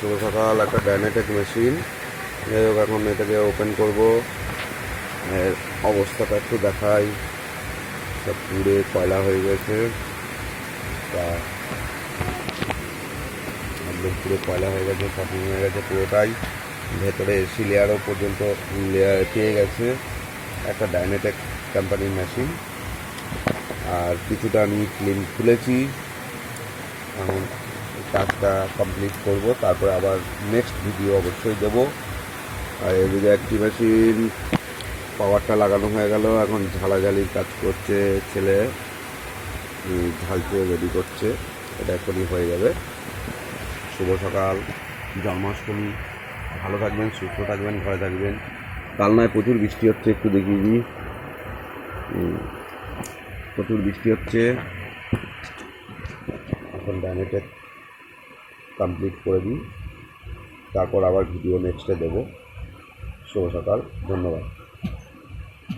শুভ সকাল। একটা ডাইনেটেক মেশিন, যাই হোক এখন এটাকে ওপেন করব। এর অবস্থাটা একটু দেখাই। সব পুড়ে কয়লা হয়ে গেছে, তা একদম পুরো কয়লা হয়ে গেছে, শপিং হয়ে গেছে পুরোটাই। ভেতরে এসি লেয়ারও পর্যন্ত লেয়ার পেয়ে গেছে। একটা ডাইনেটেক কোম্পানির মেশিন, আর কিছুটা আমি ক্লিন খুলেছি। এখন কাজটা কমপ্লিট করব, তারপরে আবার নেক্সট ভিডিও অবশ্যই দেবো। আর এদিকে একটি মেশিন পাওয়ারটা লাগানো হয়ে গেল, এখন ঝালাঝালির কাজ করছে ছেলে, ঝালতে রেডি করছে। এটা এখনই হয়ে যাবে। শুভ সকাল, জন্মাষ্টমী। ভালো থাকবেন, সুস্থ থাকবেন, ঘরে থাকবেন। কাল নয় প্রচুর বৃষ্টি হচ্ছে, একটু দেখিয়ে দিই। প্রচুর বৃষ্টি হচ্ছে। এখন ডাইনেটেক কমপ্লিট করে দিই, তারপর আবার ভিডিও নেক্সটে দেবো। শুভ সকাল, ধন্যবাদ।